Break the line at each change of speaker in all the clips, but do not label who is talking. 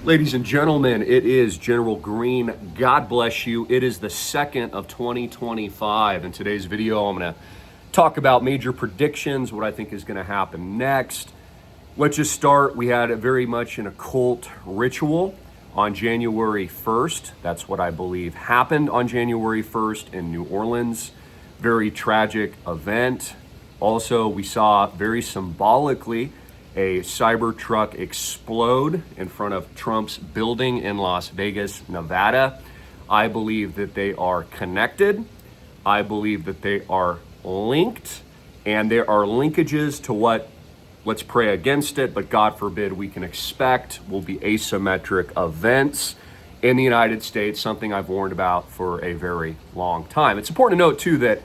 Ladies and gentlemen, it is General Greene. God bless you. It is the 2nd of 2025. In today's video, I'm going to talk about major predictions, what I think is going to happen next. Let's just start. We had very much an occult ritual on January 1st. That's what I believe happened on January 1st in New Orleans. Very tragic event. Also, we saw very symbolically a Cybertruck explode in front of Trump's building in Las Vegas, Nevada. I believe that they are connected. I believe that they are linked, and there are linkages to what, let's pray against it, but God forbid, we can expect will be asymmetric events in the United States, something I've warned about for a very long time. It's important to note too that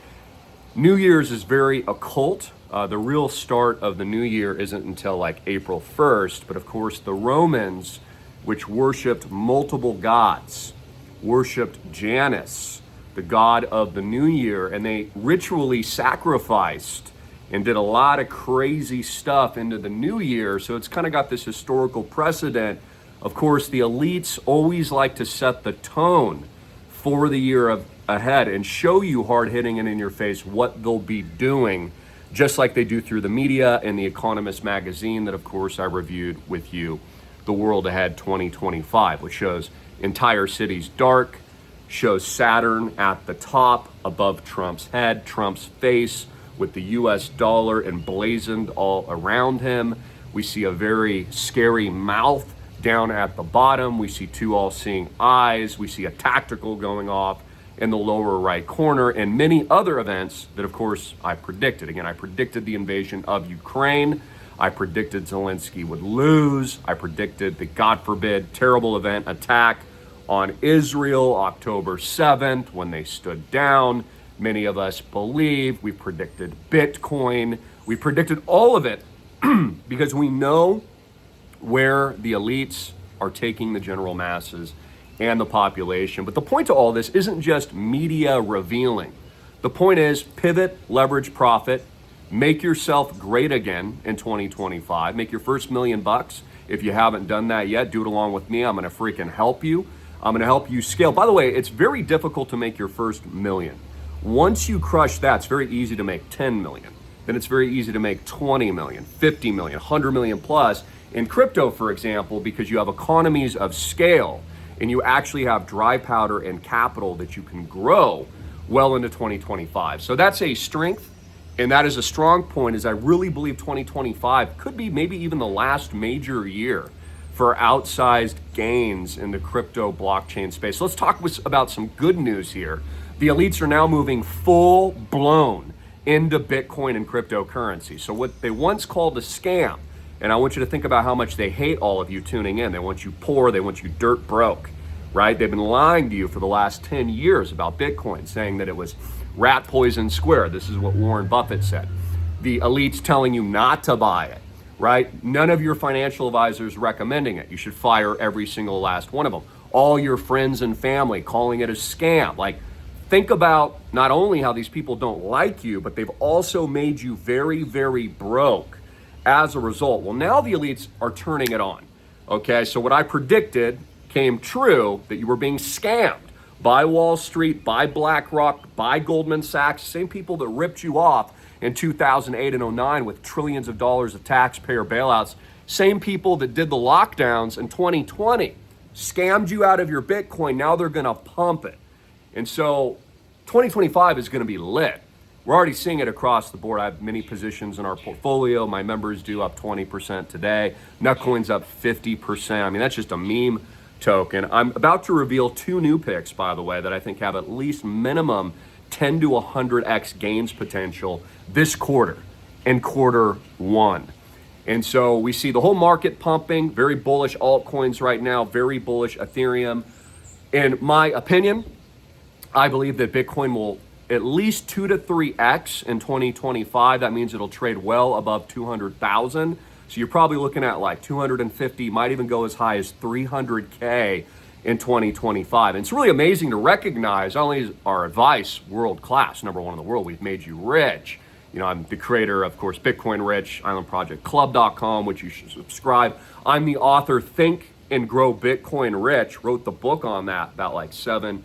New Year's is very occult. The real start of the new year isn't until like April 1st, but of course the Romans, which worshipped multiple gods, worshipped Janus, the god of the new year, and they ritually sacrificed and did a lot of crazy stuff into the new year. So it's kind of got this historical precedent. Of course, the elites always like to set the tone for the year ahead and show you hard-hitting and in your face what they'll be doing, just like they do through the media and the Economist magazine that, of course, I reviewed with you, The World Ahead 2025, which shows entire cities dark, shows Saturn at the top above Trump's head, Trump's face with the US dollar emblazoned all around him. We see a very scary mouth down at the bottom. We see two all-seeing eyes. We see a tactical going off in the lower right corner, and many other events that, of course, I predicted. Again, I predicted the invasion of Ukraine. I predicted Zelensky would lose. I predicted the, God forbid, terrible event attack on Israel October 7th when they stood down. Many of us believe. We predicted Bitcoin. We predicted all of it because we know where the elites are taking the general masses and the population. But the point to all this isn't just media revealing. The point is pivot, leverage, profit, make yourself great again in 2025. Make your first $1 million. If you haven't done that yet, do it along with me. I'm gonna freaking help you. I'm gonna help you scale. By the way, it's very difficult to make your first $1 million. Once you crush that, it's very easy to make 10 million. Then it's very easy to make 20 million, 50 million, 100 million plus. In crypto, for example, because you have economies of scale, and you actually have dry powder and capital that you can grow well into 2025. So that's a strength, and that is a strong point, as I really believe 2025 could be maybe even the last major year for outsized gains in the crypto blockchain space. So let's talk about some good news here. The elites are now moving full blown into Bitcoin and cryptocurrency. So what they once called a scam, and I want you to think about how much they hate all of you tuning in. They want you poor, they want you dirt broke, right? They've been lying to you for the last 10 years about Bitcoin, saying that it was rat poison square. This is what Warren Buffett said. The elites telling you not to buy it, right? None of your financial advisors recommending it. You should fire every single last one of them. All your friends and family calling it a scam. Like, think about not only how these people don't like you, but they've also made you very, very broke as a result. Well, now the elites are turning it on. Okay, so what I predicted came true, that you were being scammed by Wall Street, by BlackRock, by Goldman Sachs, same people that ripped you off in 2008 and 09 with trillions of dollars of taxpayer bailouts, same people that did the lockdowns in 2020, scammed you out of your Bitcoin. Now they're gonna pump it. And so 2025 is gonna be lit. We're already seeing it across the board. I have many positions in our portfolio. My members do up 20% today. Nutcoin's up 50%. I mean, that's just a meme token. I'm about to reveal two new picks, by the way, that I think have at least minimum 10 to 100x gains potential this quarter and quarter one. And so we see the whole market pumping, very bullish altcoins right now, very bullish Ethereum. In my opinion, I believe that Bitcoin will at least 2 to 3x in 2025. That means it'll trade well above 200,000. So you're probably looking at like 250, might even go as high as 300K in 2025. And it's really amazing to recognize not only is our advice world-class, number one in the world, we've made you rich. You know, I'm the creator, of course, Bitcoin Rich, islandprojectclub.com, which you should subscribe. I'm the author, Think and Grow Bitcoin Rich, wrote the book on that about like 7-8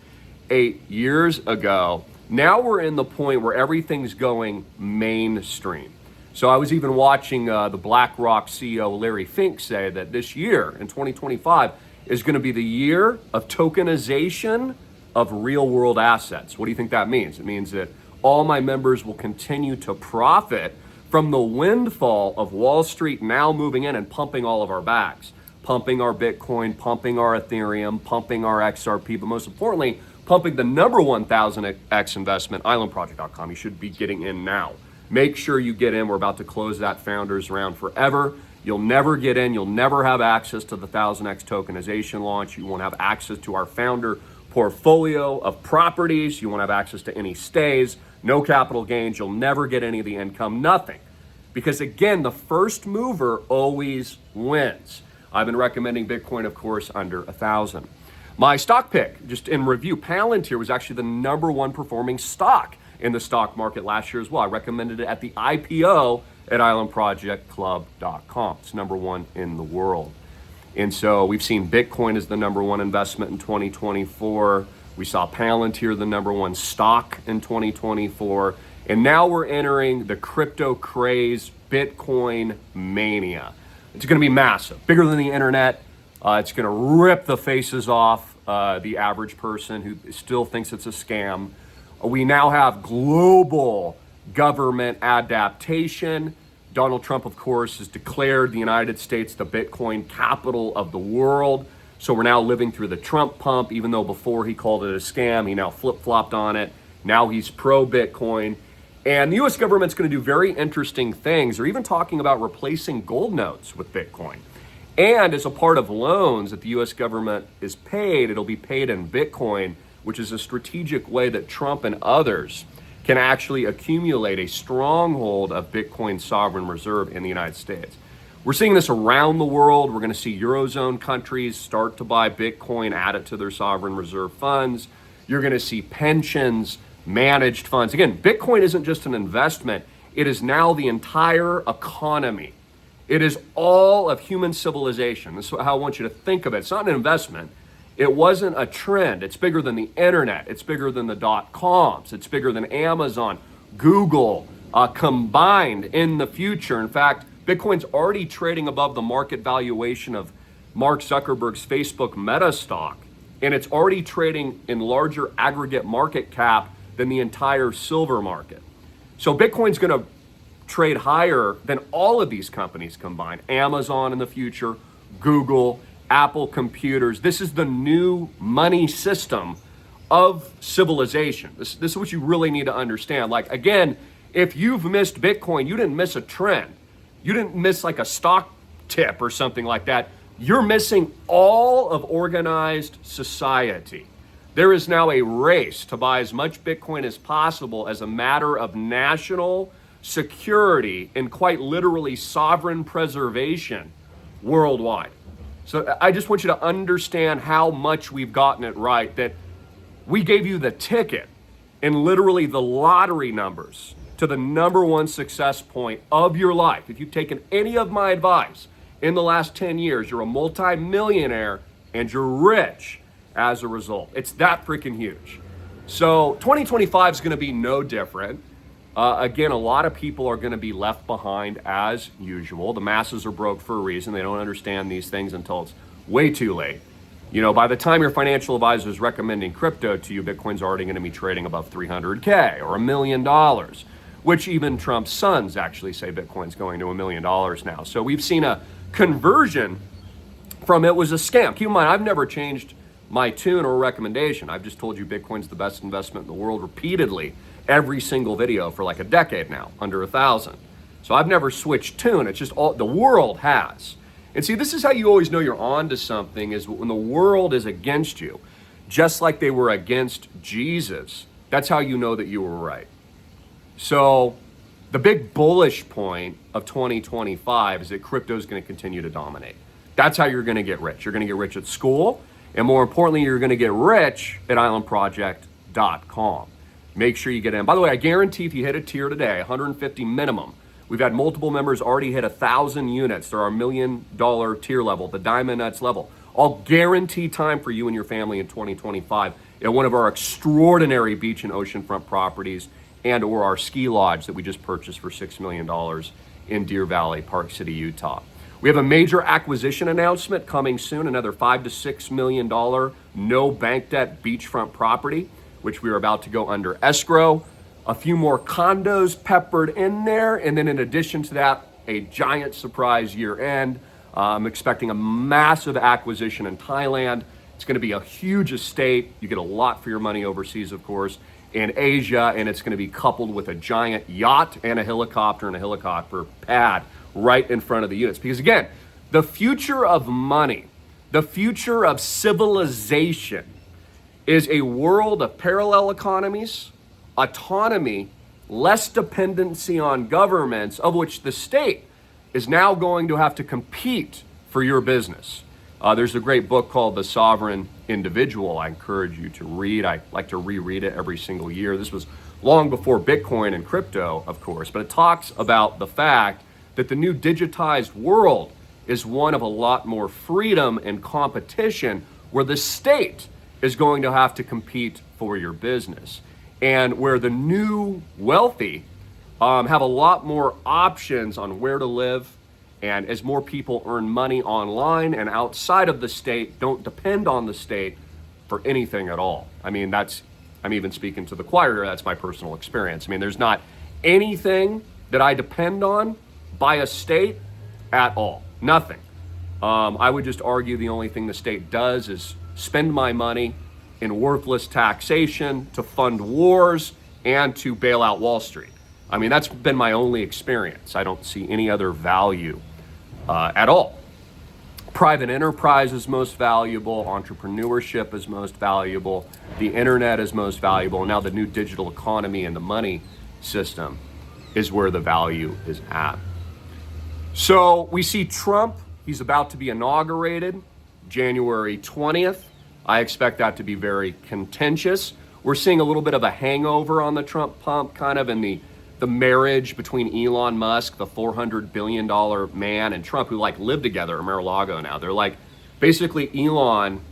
years ago. Now we're in the point where everything's going mainstream. So I was even watching the BlackRock CEO Larry Fink say that this year in 2025 is going to be the year of tokenization of real world assets. What do you think that means? It means that all my members will continue to profit from the windfall of Wall Street now moving in and pumping all of our bags, pumping our Bitcoin, pumping our Ethereum, pumping our XRP, but most importantly, pumping the number 1000x investment, islandproject.com. You should be getting in now. Make sure you get in. We're about to close that founders round forever. You'll never get in. You'll never have access to the 1000x tokenization launch. You won't have access to our founder portfolio of properties. You won't have access to any stays, no capital gains. You'll never get any of the income, nothing. Because again, the first mover always wins. I've been recommending Bitcoin, of course, under 1,000. My stock pick, just in review, Palantir was actually the number one performing stock in the stock market last year as well. I recommended it at the IPO at islandprojectclub.com. It's number one in the world. And so we've seen Bitcoin as the number one investment in 2024. We saw Palantir the number one stock in 2024. And now we're entering the crypto craze, Bitcoin mania. It's going to be massive, bigger than the internet. It's going to rip the faces off the average person who still thinks it's a scam. We now have global government adaptation. Donald Trump, of course, has declared the United States the Bitcoin capital of the world. So we're now living through the Trump pump, even though before he called it a scam, he now flip-flopped on it. Now he's pro-Bitcoin. And the US government's going to do very interesting things. They're even talking about replacing gold notes with Bitcoin. And as a part of loans that the US government is paid, it'll be paid in Bitcoin, which is a strategic way that Trump and others can actually accumulate a stronghold of Bitcoin sovereign reserve in the United States. We're seeing this around the world. We're going to see Eurozone countries start to buy Bitcoin, add it to their sovereign reserve funds. You're going to see pensions, managed funds. Again, Bitcoin isn't just an investment. It is now the entire economy. It is all of human civilization. This is how I want you to think of it. It's not an investment. It wasn't a trend. It's bigger than the internet. It's bigger than the .coms. It's bigger than Amazon, Google, combined in the future. In fact, Bitcoin's already trading above the market valuation of Mark Zuckerberg's Facebook Meta stock. And it's already trading in larger aggregate market cap than the entire silver market. So Bitcoin's going to trade higher than all of these companies combined. Amazon in the future, Google, Apple computers. This is the new money system of civilization. This is what you really need to understand. Like, again, if you've missed Bitcoin, you didn't miss a trend. You didn't miss like a stock tip or something like that. You're missing all of organized society. There is now a race to buy as much Bitcoin as possible as a matter of national security and quite literally sovereign preservation worldwide. So I just want you to understand how much we've gotten it right, that we gave you the ticket and literally the lottery numbers to the number one success point of your life. If you've taken any of my advice in the last 10 years, you're a multi-millionaire and you're rich as a result. It's that freaking huge. So 2025 is going to be no different. Again, a lot of people are going to be left behind as usual. The masses are broke for a reason. They don't understand these things until it's way too late. You know, by the time your financial advisor is recommending crypto to you, Bitcoin's already going to be trading above 300K or $1 million, which even Trump's sons actually say Bitcoin's going to $1 million now. So we've seen a conversion from it was a scam. Keep in mind, I've never changed my tune or recommendation. I've just told you Bitcoin's the best investment in the world repeatedly, every single video for like a decade now, under 1,000. So I've never switched tune. It's just all the world has. And see, this is how you always know you're on to something, is when the world is against you, just like they were against Jesus. That's how you know that you were right. So the big bullish point of 2025 is that crypto is going to continue to dominate. That's how you're going to get rich. You're going to get rich at school. And more importantly, you're going to get rich at islandproject.com. Make sure you get in. By the way, I guarantee if you hit a tier today, 150 minimum. We've had multiple members already hit 1,000 units. They're our $1 million tier level, the Diamond Nuts level. I'll guarantee time for you and your family in 2025 at one of our extraordinary beach and oceanfront properties and or our ski lodge that we just purchased for $6 million in Deer Valley, Park City, Utah. We have a major acquisition announcement coming soon, another $5 to $6 million no bank debt beachfront property, which we are about to go under escrow. A few more condos peppered in there. And then in addition to that, a giant surprise year end. I'm expecting a massive acquisition in Thailand. It's going to be a huge estate. You get a lot for your money overseas, of course, in Asia, and it's going to be coupled with a giant yacht and a helicopter pad right in front of the units. Because again, the future of money, the future of civilization is a world of parallel economies, autonomy, less dependency on governments, of which the state is now going to have to compete for your business. There's a great book called The Sovereign Individual. I encourage you to read. I like to reread it every single year. This was long before Bitcoin and crypto, of course, but it talks about the fact that the new digitized world is one of a lot more freedom and competition, where the state is going to have to compete for your business, and where the new wealthy have a lot more options on where to live. And as more people earn money online and outside of the state, don't depend on the state for anything at all. I mean, I'm even speaking to the choir here, that's my personal experience. I mean, there's not anything that I depend on by a state at all, nothing. I would just argue the only thing the state does is spend my money in worthless taxation to fund wars and to bail out Wall Street. I mean, that's been my only experience. I don't see any other value at all. Private enterprise is most valuable. Entrepreneurship is most valuable. The internet is most valuable. Now the new digital economy and the money system is where the value is at. So we see Trump. He's about to be inaugurated January 20th. I expect that to be very contentious. We're seeing a little bit of a hangover on the Trump pump, kind of in the marriage between Elon Musk, the $400 billion man, and Trump, who like live together at Mar-a-Lago now. They're like, basically Elon,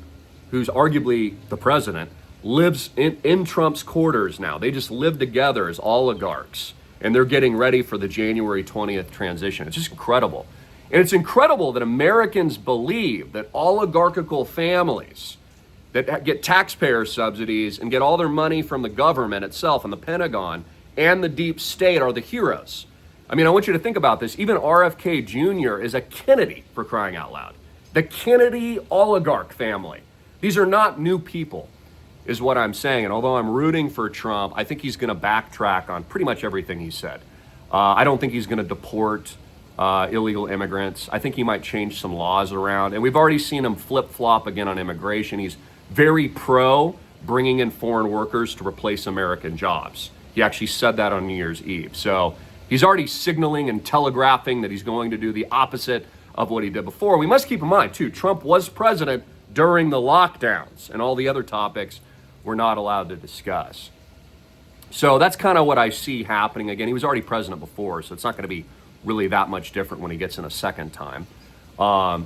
who's arguably the president, lives in Trump's quarters now. They just live together as oligarchs, and they're getting ready for the January 20th transition. It's just incredible. And it's incredible that Americans believe that oligarchical families that get taxpayer subsidies and get all their money from the government itself and the Pentagon and the deep state are the heroes. I mean, I want you to think about this. Even RFK Jr. is a Kennedy, for crying out loud. The Kennedy oligarch family. These are not new people, is what I'm saying. And although I'm rooting for Trump, I think he's going to backtrack on pretty much everything he said. I don't think he's going to deport illegal immigrants. I think he might change some laws around. And we've already seen him flip-flop again on immigration. He's very pro bringing in foreign workers to replace American jobs. He actually said that on New Year's Eve. So he's already signaling and telegraphing that he's going to do the opposite of what he did before. We must keep in mind, too, Trump was president during the lockdowns, and all the other topics we're not allowed to discuss. So that's kind of what I see happening. Again, he was already president before, so it's not going to be really that much different when he gets in a second time.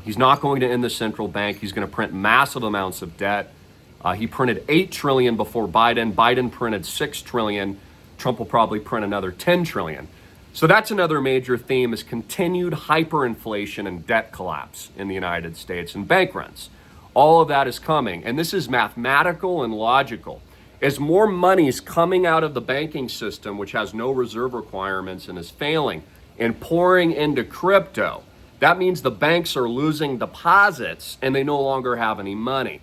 He's not going to end the central bank. He's going to print massive amounts of debt. He printed $8 trillion before Biden. Biden printed $6 trillion. Trump will probably print another $10 trillion. So that's another major theme, is continued hyperinflation and debt collapse in the United States and bank runs. All of that is coming, and this is mathematical and logical. As more money is coming out of the banking system, which has no reserve requirements and is failing, and pouring into crypto, that means the banks are losing deposits and they no longer have any money.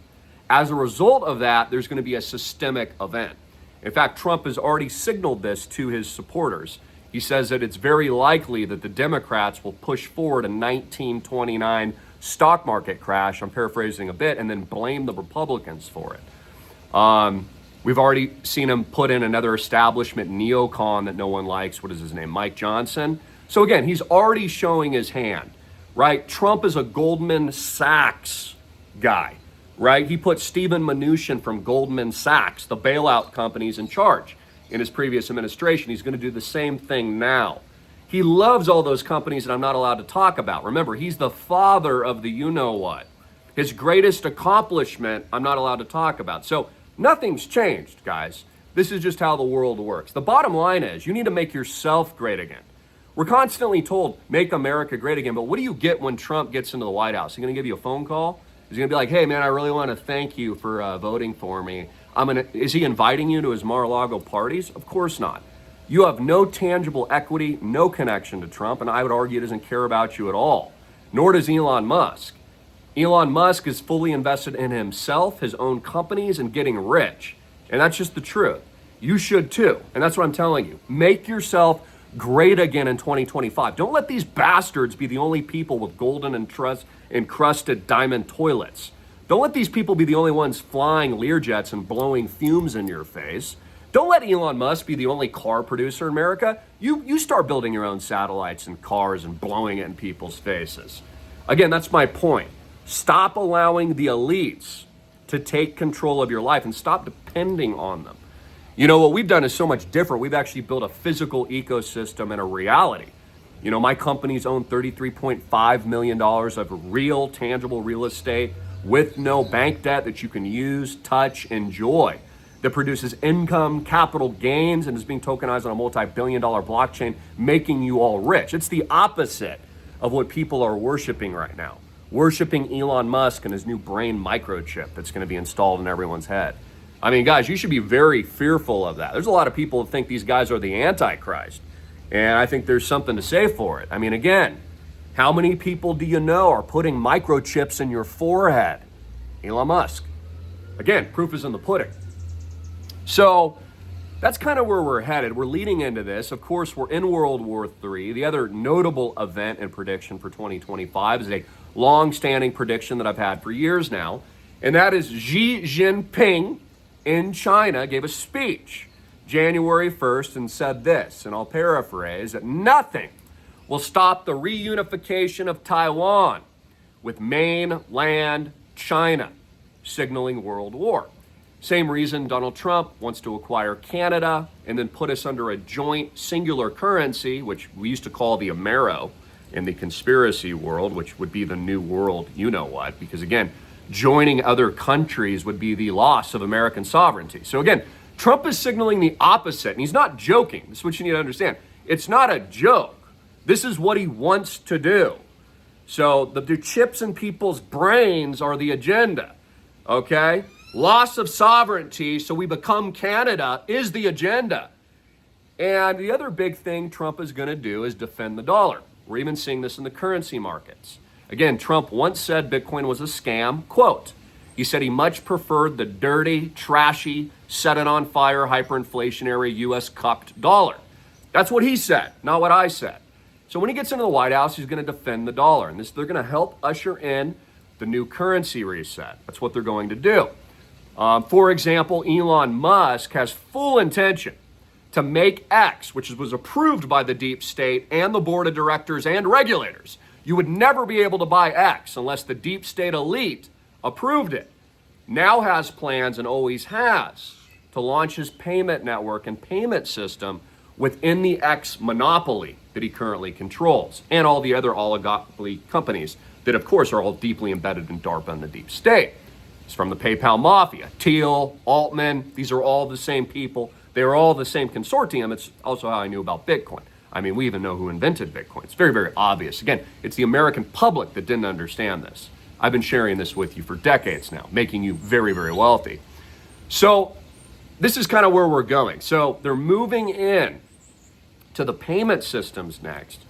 As a result of that, there's going to be a systemic event. In fact, Trump has already signaled this to his supporters. He says that it's very likely that the Democrats will push forward a 1929 stock market crash, I'm paraphrasing a bit, and then blame the Republicans for it. We've already seen him put in another establishment neocon that no one likes. What is his name? Mike Johnson. So again, he's already showing his hand, right? Trump is a Goldman Sachs guy. Right? He put Steven Mnuchin from Goldman Sachs, the bailout companies, in charge in his previous administration. He's going to do the same thing now. He loves all those companies that I'm not allowed to talk about. Remember, he's the father of the you-know-what. His greatest accomplishment, I'm not allowed to talk about. So nothing's changed, guys. This is just how the world works. The bottom line is you need to make yourself great again. We're constantly told, make America great again, but what do you get when Trump gets into the White House? Is he gonna give you a phone call? Is he gonna be like, hey man, I really wanna thank you for voting for me. Is he inviting you to his Mar-a-Lago parties? Of course not. You have no tangible equity, no connection to Trump, and I would argue he doesn't care about you at all. Nor does Elon Musk. Elon Musk is fully invested in himself, his own companies, and getting rich. And that's just the truth. You should too. And that's what I'm telling you. Make yourself great again in 2025. Don't let these bastards be the only people with golden and encrusted diamond toilets. Don't let these people be the only ones flying Learjets and blowing fumes in your face. Don't let Elon Musk be the only car producer in America. You start building your own satellites and cars and blowing it in people's faces. Again, that's my point. Stop allowing the elites to take control of your life and stop depending on them. You know, what we've done is so much different. We've actually built a physical ecosystem and a reality. You know, my companies own $33.5 million of real, tangible real estate with no bank debt that you can use, touch, enjoy, that produces income, capital gains, and is being tokenized on a multi-billion-dollar blockchain, making you all rich. It's the opposite of what people are worshiping right now. Worshiping Elon Musk and his new brain microchip that's going to be installed in everyone's head. I mean, guys, you should be very fearful of that. There's a lot of people who think these guys are the Antichrist, and I think there's something to say for it. I mean, again, how many people do you know are putting microchips in your forehead? Elon Musk. Again, proof is in the pudding. So that's kind of where we're headed. We're leading into this. Of course, we're in World War III. The other notable event and prediction for 2025 is a long-standing prediction that I've had for years now, and that is Xi Jinping in China gave a speech January 1st and said this, and I'll paraphrase, that nothing will stop the reunification of Taiwan with mainland China, signaling world war. Same reason Donald Trump wants to acquire Canada and then put us under a joint singular currency, which we used to call the Amero in the conspiracy world, which would be the new world, you know what, because again, joining other countries would be the loss of American sovereignty. So again, Trump is signaling the opposite, and he's not joking. This is what you need to understand. It's not a joke. This is what he wants to do. So the chips in people's brains are the agenda, okay? Loss of sovereignty, so we become Canada, is the agenda. And the other big thing Trump is going to do is defend the dollar. We're even seeing this in the currency markets. Again, Trump once said Bitcoin was a scam. Quote, he said he much preferred the dirty, trashy, set it on fire, hyperinflationary U.S. cupped dollar. That's what he said, not what I said. So when he gets into the White House, he's going to defend the dollar. And they're going to help usher in the new currency reset. That's what they're going to do. For example, Elon Musk has full intention to make X, which was approved by the deep state and the board of directors and regulators. You would never be able to buy X unless the deep state elite approved it. Now has plans and always has to launch his payment network and payment system within the X monopoly that he currently controls, and all the other oligopoly companies that, of course, are all deeply embedded in DARPA and the deep state. It's from the PayPal mafia. Thiel, Altman, these are all the same people. They are all the same consortium. It's also how I knew about Bitcoin. I mean, we even know who invented Bitcoin. It's very, very obvious. Again, it's the American public that didn't understand this. I've been sharing this with you for decades now, making you very, very wealthy. So this is kind of where we're going. So they're moving in to the payment systems next,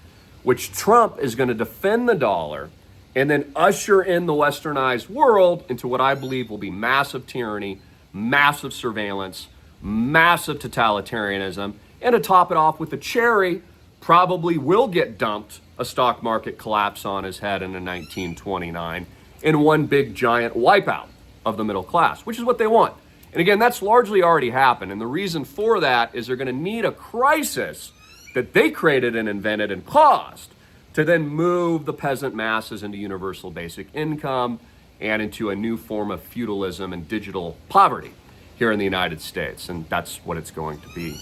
which Trump is going to defend the dollar and then usher in the westernized world into what I believe will be massive tyranny, massive surveillance, massive totalitarianism, and to top it off with the cherry, probably will get dumped a stock market collapse on his head in 1929 in one big giant wipeout of the middle class, which is what they want. And again, that's largely already happened. And the reason for that is they're going to need a crisis that they created and invented and caused to then move the peasant masses into universal basic income and into a new form of feudalism and digital poverty here in the United States. And that's what it's going to be.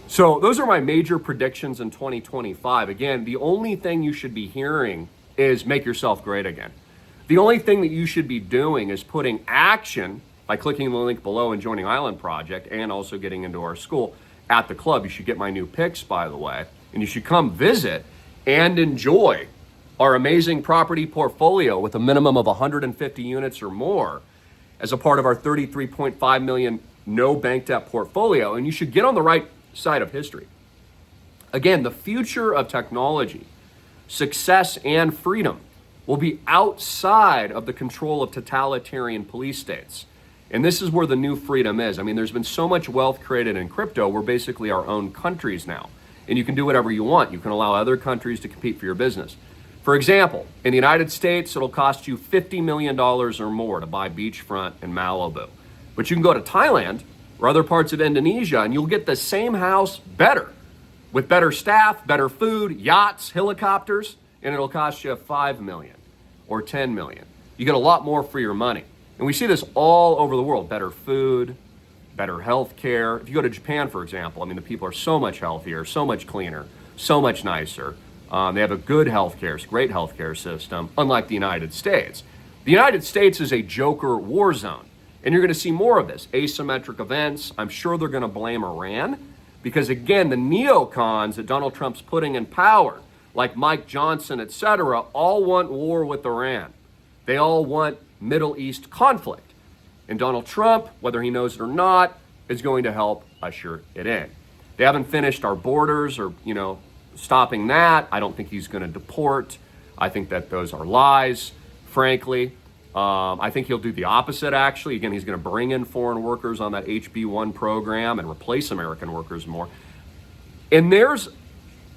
So those are my major predictions in 2025. Again, the only thing you should be hearing is make yourself great again. The only thing that you should be doing is putting action by clicking the link below and joining Island Project, and also getting into our school at the club. You should get my new picks, by the way, and you should come visit and enjoy our amazing property portfolio with a minimum of 150 units or more as a part of our 33.5 million no bank debt portfolio. And you should get on the right side of history. Again, the future of technology, success, and freedom will be outside of the control of totalitarian police states. And this is where the new freedom is. I mean, there's been so much wealth created in crypto. We're basically our own countries now. And you can do whatever you want. You can allow other countries to compete for your business. For example, in the United States, it'll cost you $50 million or more to buy beachfront in Malibu. But you can go to Thailand or other parts of Indonesia and you'll get the same house better, with better staff, better food, yachts, helicopters, and it'll cost you $5 million or $10 million. You get a lot more for your money. And we see this all over the world. Better food, better health care. If you go to Japan, for example, I mean, the people are so much healthier, so much cleaner, so much nicer. They have a good healthcare, great healthcare system, unlike the United States. The United States is a joker war zone, and you're going to see more of this. Asymmetric events. I'm sure they're going to blame Iran because, again, the neocons that Donald Trump's putting in power, like Mike Johnson, etc., all want war with Iran. They all want Middle East conflict. And Donald Trump, whether he knows it or not, is going to help usher it in. They haven't finished our borders or, stopping that. I don't think he's going to deport. I think that those are lies, frankly. I think he'll do the opposite, actually. Again, he's going to bring in foreign workers on that HB1 program and replace American workers more. And there's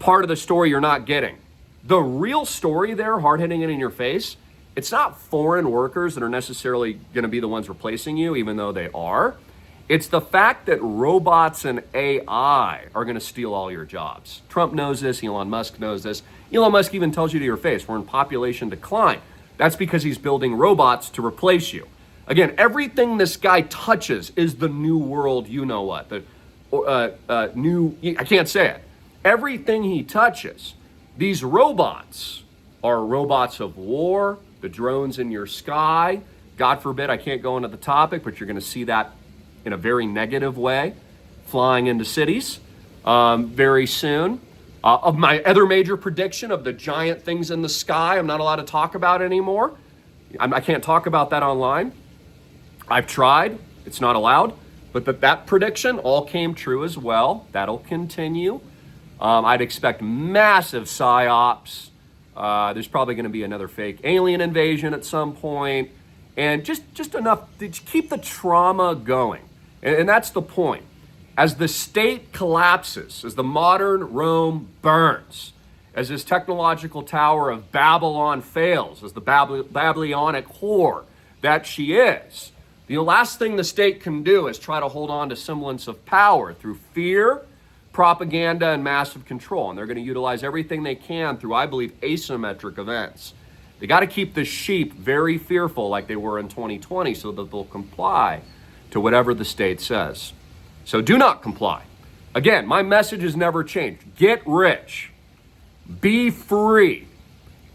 part of the story you're not getting. The real story there, hard-hitting it in your face, it's not foreign workers that are necessarily going to be the ones replacing you, even though they are. It's the fact that robots and AI are going to steal all your jobs. Trump knows this. Elon Musk knows this. Elon Musk even tells you to your face, we're in population decline. That's because he's building robots to replace you. Again, everything this guy touches is the new world, you know what. I can't say it. Everything he touches, these robots are robots of war, the drones in your sky. God forbid, I can't go into the topic, but you're going to see that in a very negative way, flying into cities very soon. Of my other major prediction of the giant things in the sky, I'm not allowed to talk about anymore. I can't talk about that online. I've tried, it's not allowed. But that prediction all came true as well. That'll continue. I'd expect massive psyops. There's probably going to be another fake alien invasion at some point. And just enough to keep the trauma going. And that's the point. As the state collapses, as the modern Rome burns, as this technological tower of Babylon fails, as the Babylonic whore that she is, the last thing the state can do is try to hold on to semblance of power through fear, propaganda, and massive control. And they're going to utilize everything they can through, I believe, asymmetric events. They got to keep the sheep very fearful like they were in 2020 so that they'll comply to whatever the state says. So do not comply. Again, my message has never changed. Get rich. Be free.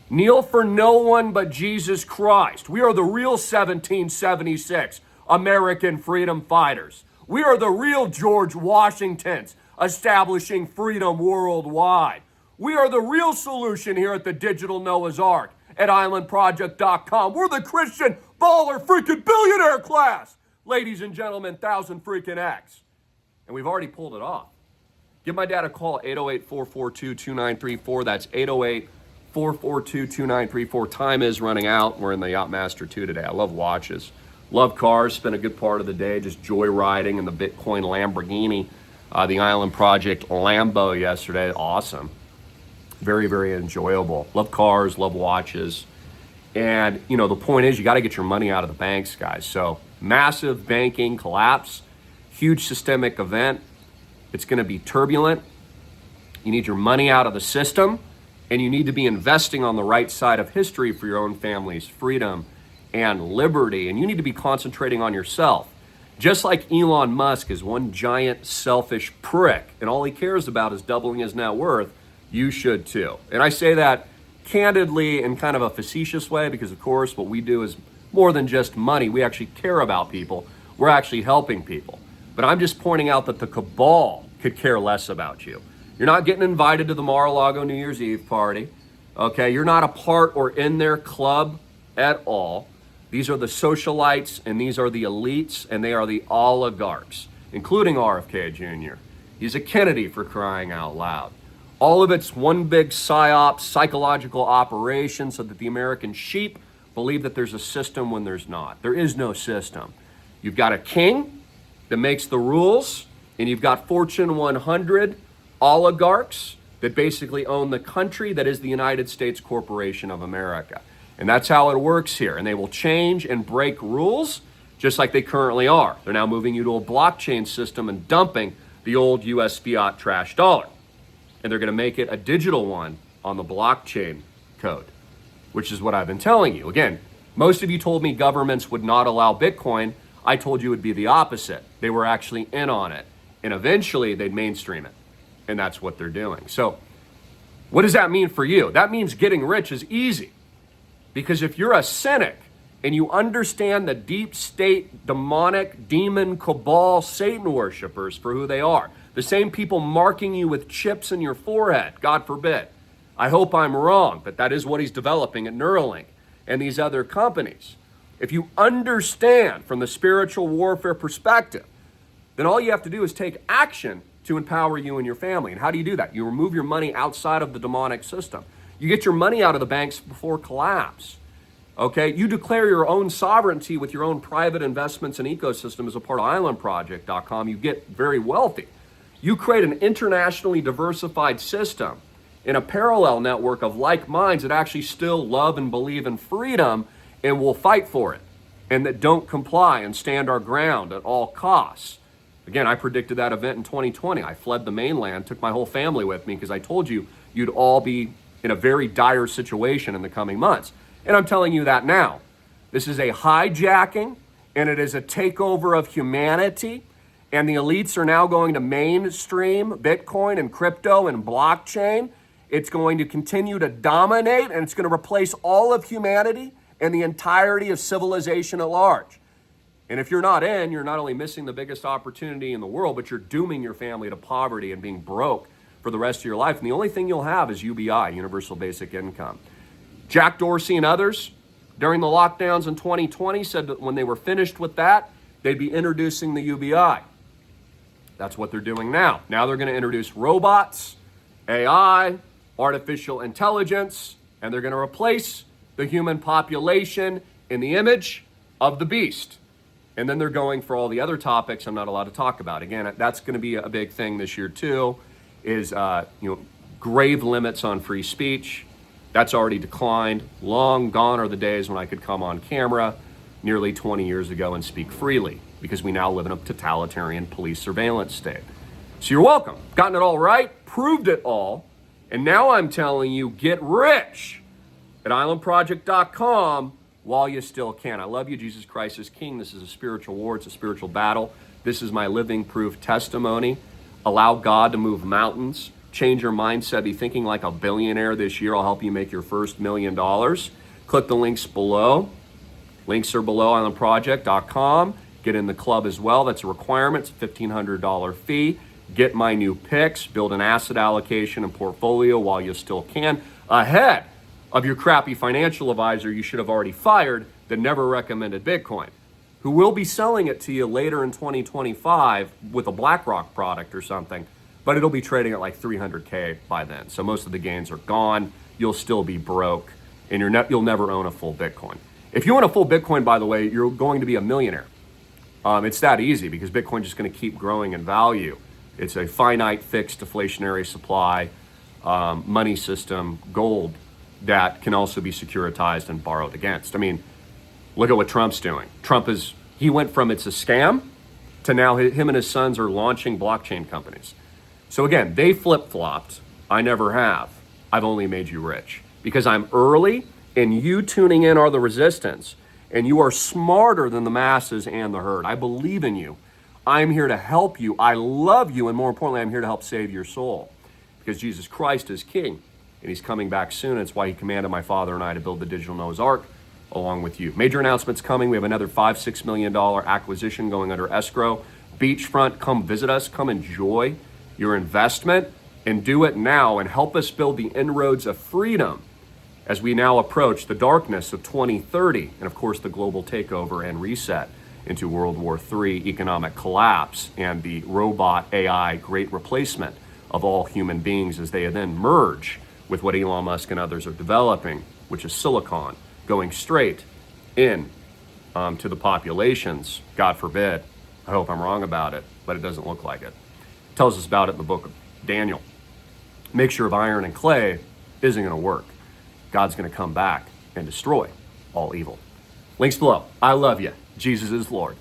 Kneel for no one but Jesus Christ. We are the real 1776 American freedom fighters. We are the real George Washingtons establishing freedom worldwide. We are the real solution here at the Digital Noah's Ark at islandproject.com. We're the Christian baller freaking billionaire class. Ladies and gentlemen, 1,000 freaking X. And we've already pulled it off. Give my dad a call at 808-442-2934. That's 808-442-2934. Time is running out. We're in the Yachtmaster 2 today. I love watches. Love cars. Spent a good part of the day just joyriding in the Bitcoin Lamborghini. The Island Project Lambo yesterday. Awesome. Very, very enjoyable. Love cars. Love watches. And, the point is you got to get your money out of the banks, guys. So massive banking collapse. Huge systemic event. It's going to be turbulent. You need your money out of the system, and you need to be investing on the right side of history for your own family's freedom and liberty. And you need to be concentrating on yourself. Just like Elon Musk is one giant selfish prick, and all he cares about is doubling his net worth, you should too. And I say that candidly in kind of a facetious way, because of course what we do is more than just money. We actually care about people. We're actually helping people. But I'm just pointing out that the cabal could care less about you. You're not getting invited to the Mar-a-Lago New Year's Eve party. Okay, you're not a part or in their club at all. These are the socialites, and these are the elites, and they are the oligarchs, including RFK Jr. He's a Kennedy, for crying out loud. All of it's one big psyop, psychological operation, so that the American sheep believe that there's a system when there's not. There is no system. You've got a king that makes the rules, and you've got Fortune 100 oligarchs that basically own the country that is the United States Corporation of America. And that's how it works here. And they will change and break rules just like they currently are. They're now moving you to a blockchain system and dumping the old US fiat trash dollar. And they're going to make it a digital one on the blockchain code, which is what I've been telling you. Again, most of you told me governments would not allow Bitcoin. I told you it would be the opposite. They were actually in on it. And eventually they'd mainstream it. And that's what they're doing. So what does that mean for you? That means getting rich is easy. Because if you're a cynic and you understand the deep state, demonic, demon, cabal, Satan worshipers for who they are, the same people marking you with chips in your forehead, God forbid. I hope I'm wrong, but that is what he's developing at Neuralink and these other companies. If you understand from the spiritual warfare perspective, then all you have to do is take action to empower you and your family. And how do you do that? You remove your money outside of the demonic system. You get your money out of the banks before collapse. Okay? You declare your own sovereignty with your own private investments and ecosystem as a part of islandproject.com. You get very wealthy. You create an internationally diversified system in a parallel network of like minds that actually still love and believe in freedom and will fight for it, and that don't comply and stand our ground at all costs. Again, I predicted that event in 2020. I fled the mainland, took my whole family with me because I told you you'd all be in a very dire situation in the coming months. And I'm telling you that now. This is a hijacking, and it is a takeover of humanity. And the elites are now going to mainstream Bitcoin and crypto and blockchain. It's going to continue to dominate, and it's going to replace all of humanity and the entirety of civilization at large. And if you're not in, you're not only missing the biggest opportunity in the world, but you're dooming your family to poverty and being broke for the rest of your life. And the only thing you'll have is UBI, Universal Basic Income. Jack Dorsey and others during the lockdowns in 2020 said that when they were finished with that, they'd be introducing the UBI. That's what they're doing now. Now they're going to introduce robots, AI, artificial intelligence, and they're going to replace the human population in the image of the beast. And then they're going for all the other topics I'm not allowed to talk about. Again, that's going to be a big thing this year too, is grave limits on free speech. That's already declined. Long gone are the days when I could come on camera nearly 20 years ago and speak freely, because we now live in a totalitarian police surveillance state. So you're welcome. Gotten it all right, proved it all, and now I'm telling you, get rich at islandproject.com while you still can. I love you. Jesus Christ is King. This is a spiritual war. It's a spiritual battle. This is my living proof testimony. Allow God to move mountains. Change your mindset. Be thinking like a billionaire this year. I'll help you make your first $1 million. Click the links below. Links are below islandproject.com. Get in the club as well. That's a requirement. It's a $1,500 fee. Get my new picks. Build an asset allocation and portfolio while you still can, ahead of your crappy financial advisor you should have already fired that never recommended Bitcoin, who will be selling it to you later in 2025 with a BlackRock product or something, but it'll be trading at like 300K by then. So most of the gains are gone. You'll still be broke, and you'll never own a full Bitcoin. If you own a full Bitcoin, by the way, you're going to be a millionaire. It's that easy, because Bitcoin's just going to keep growing in value. It's a finite, fixed, deflationary supply money system, gold, that can also be securitized and borrowed against. I mean, look at what Trump's doing. He went from it's a scam to now him and his sons are launching blockchain companies. So again, they flip-flopped. I never have. I've only made you rich because I'm early, and you tuning in are the resistance, and you are smarter than the masses and the herd. I believe in you. I'm here to help you. I love you, and more importantly, I'm here to help save your soul, because Jesus Christ is King. and he's coming back soon. It's why he commanded my father and I to build the digital Noah's Ark along with you. Major announcements coming. We have another $5-6 million acquisition going under escrow. Beachfront, come visit us. Come enjoy your investment and do it now and help us build the inroads of freedom as we now approach the darkness of 2030 and, of course, the global takeover and reset into World War III, economic collapse, and the robot AI great replacement of all human beings as they then merge with what Elon Musk and others are developing, which is silicon, going straight in to the populations. God forbid. I hope I'm wrong about it, but it doesn't look like it. It tells us about it in the book of Daniel. Mixture of iron and clay isn't going to work. God's going to come back and destroy all evil. Links below. I love you. Jesus is Lord.